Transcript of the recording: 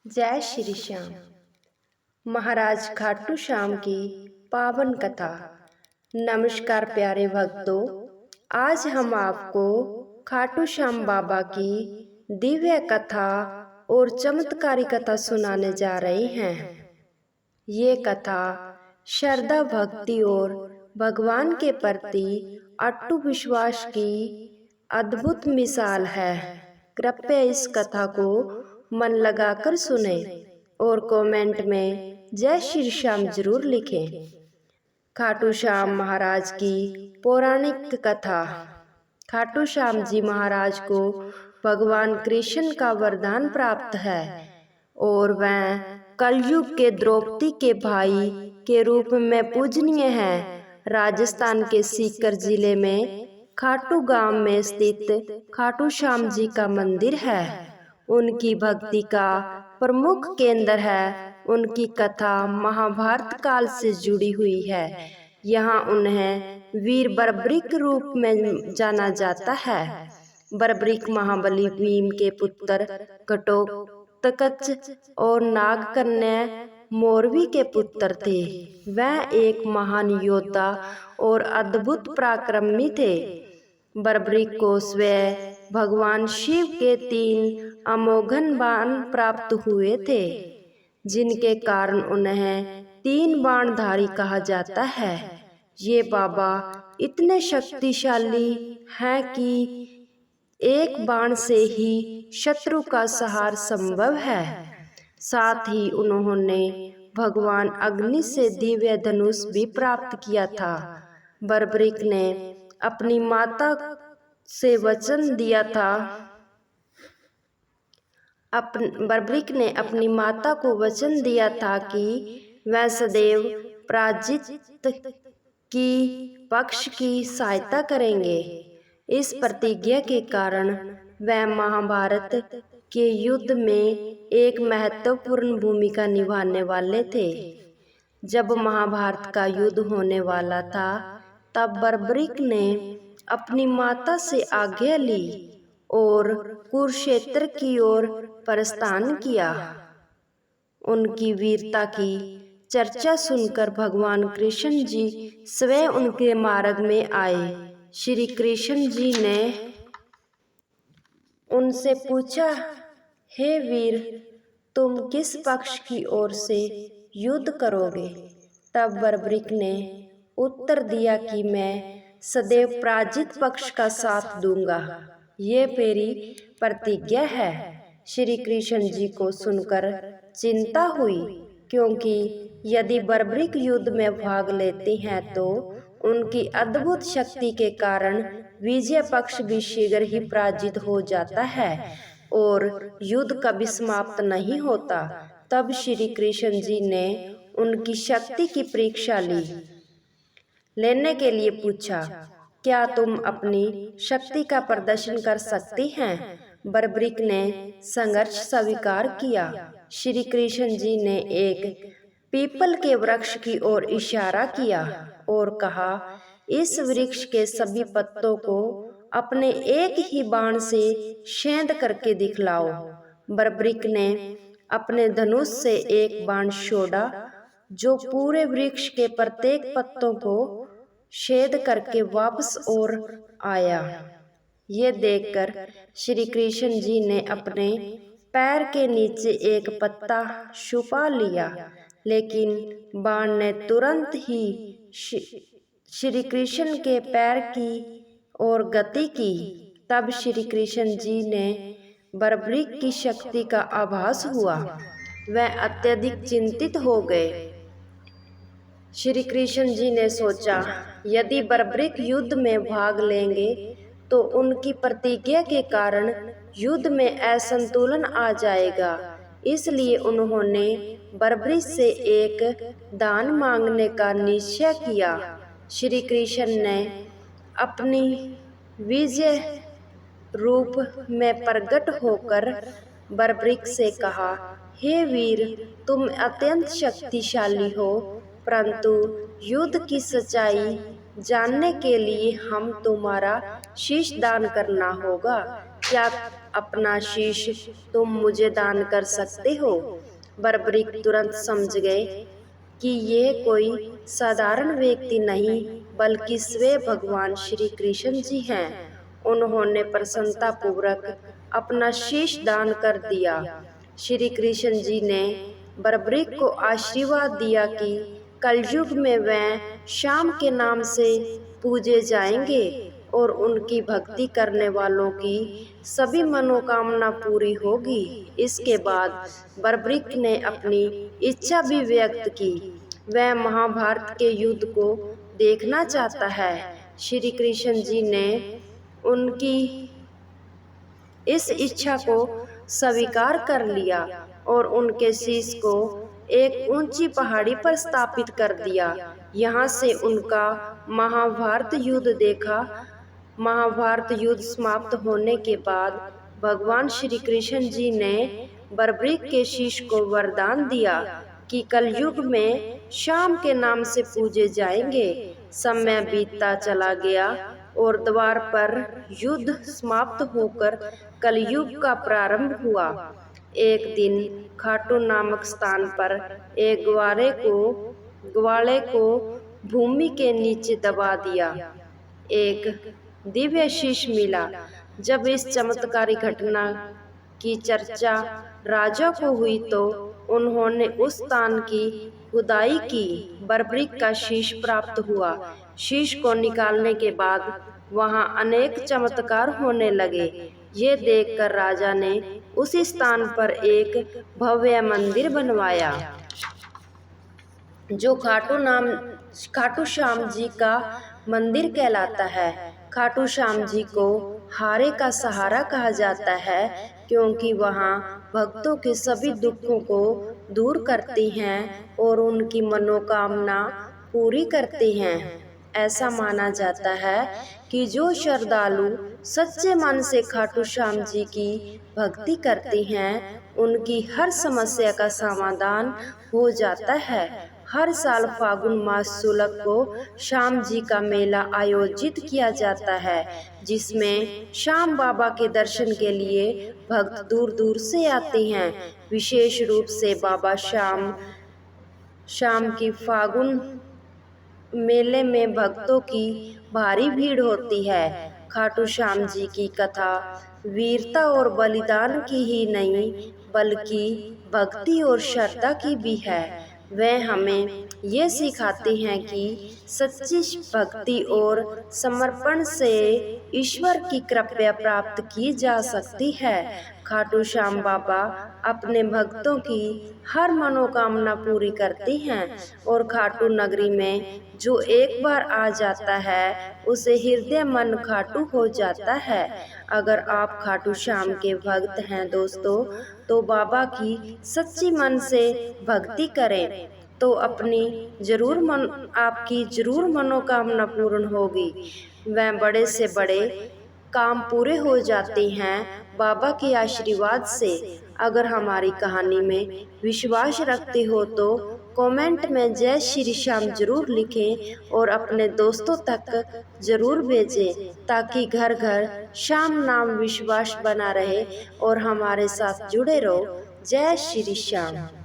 जय श्री श्याम। महाराज खाटू श्याम की पावन कथा। नमस्कार प्यारे भक्तों, आज हम आपको खाटू श्याम बाबा की दिव्य कथा और चमत्कारी कथा सुनाने जा रहे हैं। ये कथा श्रद्धा, भक्ति और भगवान के प्रति अटूट विश्वास की अद्भुत मिसाल है। कृपया इस कथा को मन लगाकर सुने और कमेंट में जय श्री श्याम जरूर लिखें। खाटू श्याम महाराज की पौराणिक कथा। खाटू श्याम जी महाराज को भगवान कृष्ण का वरदान प्राप्त है और वह कलयुग के द्रौपदी के भाई के रूप में पूजनीय हैं। राजस्थान के सीकर जिले में खाटू गांव में स्थित खाटू श्याम जी का मंदिर है। उनकी भक्ति का प्रमुख केंद्र है। उनकी कथा महाभारत काल से जुड़ी हुई है। यहाँ उन्हें वीर बर्बरीक रूप में जाना जाता है। बर्बरीक महाबली भीम के पुत्र घटोत्कच और नागकन्या मोरवी के पुत्र थे। वह एक महान योद्धा और अद्भुत पराक्रमी थे। बर्बरीक को स्वयं भगवान शिव के 3 अमोघ बाण प्राप्त हुए थे, जिनके कारण उन्हें 3 बाणधारी कहा जाता है। ये बाबा इतने शक्तिशाली हैं कि एक बाण से ही शत्रु का संहार संभव है। साथ ही उन्होंने भगवान अग्नि से दिव्य धनुष भी प्राप्त किया था। बर्बरीक ने अपनी माता से वचन दिया था। बर्बरीक ने अपनी माता को वचन दिया था कि वह सदैव पराजित की पक्ष की सहायता करेंगे। इस प्रतिज्ञा के कारण वह महाभारत के युद्ध में एक महत्वपूर्ण भूमिका निभाने वाले थे। जब महाभारत का युद्ध होने वाला था, तब बर्बरीक ने अपनी माता से आज्ञा ली और कुरुक्षेत्र की ओर प्रस्थान किया। उनकी वीरता की चर्चा सुनकर भगवान कृष्ण जी स्वयं उनके मार्ग में आए। श्री कृष्ण जी ने उनसे पूछा, हे वीर, तुम किस पक्ष की ओर से युद्ध करोगे? तब बर्बरीक ने उत्तर दिया कि मैं सदैव पराजित पक्ष का साथ दूंगा। ये मेरी प्रतिज्ञा है। श्री कृष्ण जी को सुनकर चिंता हुई, क्योंकि यदि बर्बरीक युद्ध में भाग लेते हैं तो उनकी अद्भुत शक्ति के कारण विजय पक्ष भी शीघ्र ही पराजित हो जाता है और युद्ध कभी समाप्त नहीं होता। तब श्री कृष्ण जी ने उनकी शक्ति की परीक्षा लेने के लिए पूछा, क्या तुम अपनी शक्ति का प्रदर्शन कर सकती हैं? बर्बरीक ने संघर्ष स्वीकार किया। श्री कृष्ण जी ने एक पीपल के वृक्ष की ओर इशारा किया और कहा, इस वृक्ष के सभी पत्तों को अपने एक ही बाण से छेद करके दिखलाओ। बर्बरीक ने अपने धनुष से एक बाण छोड़ा, जो पूरे वृक्ष के प्रत्येक पत्तों को छेद करके वापस और आया। ये देखकर श्री कृष्ण जी ने अपने पैर के नीचे एक पत्ता छुपा लिया, लेकिन बाण ने तुरंत ही श्री कृष्ण के पैर की ओर गति की। तब श्री कृष्ण जी ने बर्बरीक की शक्ति का आभास हुआ। वह अत्यधिक चिंतित हो गए। श्री कृष्ण जी ने सोचा, यदि बर्बरीक युद्ध में भाग लेंगे तो उनकी प्रतिज्ञा के कारण युद्ध में असंतुलन आ जाएगा। इसलिए उन्होंने बर्बरीक से एक दान मांगने का निश्चय किया। श्री कृष्ण ने अपनी विजय रूप में प्रकट होकर बर्बरीक से कहा, हे वीर, तुम अत्यंत शक्तिशाली हो, परंतु युद्ध की सच्चाई जानने के लिए हम तुम्हारा शीश दान करना होगा। क्या अपना शीश तुम मुझे दान कर सकते हो। बर्बरिक तुरंत समझ गए कि ये कोई साधारण व्यक्ति नहीं बल्कि स्वयं भगवान श्री कृष्ण जी हैं। उन्होंने प्रसन्नतापूर्वक अपना शीश दान कर दिया। श्री कृष्ण जी ने बर्बरिक को आशीर्वाद दिया कि कलयुग में वह श्याम के नाम से पूजे जाएंगे और उनकी भक्ति करने वालों की सभी मनोकामना पूरी होगी। इसके बाद बर्बरिक ने अपनी इच्छा भी व्यक्त की। वह महाभारत के युद्ध को देखना चाहता है। श्री कृष्ण जी ने उनकी इस इच्छा को स्वीकार कर लिया और उनके शीश को एक ऊंची पहाड़ी पर स्थापित कर दिया। यहाँ से उनका महाभारत युद्ध देखा। महाभारत युद्ध समाप्त होने के बाद भगवान श्री कृष्ण जी ने बर्बरिक के शीश को वरदान दिया कि कलयुग में श्याम के नाम से पूजे जाएंगे। समय बीतता चला गया और द्वार पर युद्ध समाप्त होकर कलयुग का प्रारंभ हुआ। एक दिन खाटू नामक स्थान पर एक ग्वाले को भूमि के नीचे दबा दिया। एक दिव्य शीश मिला। जब इस चमत्कारी घटना की चर्चा राजा को हुई तो उन्होंने उस स्थान की खुदाई की। बर्बरिक का शीश प्राप्त हुआ। शीश को निकालने के बाद वहां अनेक चमत्कार होने लगे। ये देखकर राजा ने उसी स्थान पर एक भव्य मंदिर बनवाया जो खाटू श्याम जी का मंदिर कहलाता है। खाटू श्याम जी को हारे का सहारा कहा जाता है क्योंकि वहाँ भक्तों के सभी दुखों को दूर करती हैं और उनकी मनोकामना पूरी करती हैं। ऐसा माना जाता है कि जो श्रद्धालु सच्चे मन से खाटू श्याम जी की भक्ति करते हैं उनकी हर समस्या का समाधान हो जाता है। हर साल फागुन मास शुक्ल को श्याम जी का मेला आयोजित किया जाता है जिसमें श्याम बाबा के दर्शन के लिए भक्त दूर दूर से आते हैं। विशेष रूप से बाबा श्याम की फागुन मेले में भक्तों की भारी भीड़ होती है। खाटू श्याम जी की कथा वीरता और बलिदान की ही नहीं बल्कि भक्ति और श्रद्धा की भी है। वह हमें ये सिखाते हैं कि सच्ची भक्ति और समर्पण से ईश्वर की कृपा प्राप्त की जा सकती है। खाटू श्याम बाबा अपने भक्तों की हर मनोकामना पूरी करती हैं और खाटू नगरी में जो एक बार आ जाता है उसे हृदय मन खाटू हो जाता है। अगर आप खाटू श्याम के भक्त हैं दोस्तों तो बाबा की सच्ची मन से भक्ति करें तो आपकी जरूर मनोकामना पूर्ण होगी। वह बड़े से बड़े काम पूरे हो जाते हैं बाबा के आशीर्वाद से। अगर हमारी कहानी में विश्वास रखते हो तो कमेंट में जय श्री श्याम जरूर लिखें और अपने दोस्तों तक जरूर भेजें ताकि घर घर श्याम नाम विश्वास बना रहे और हमारे साथ जुड़े रहो। जय श्री श्याम।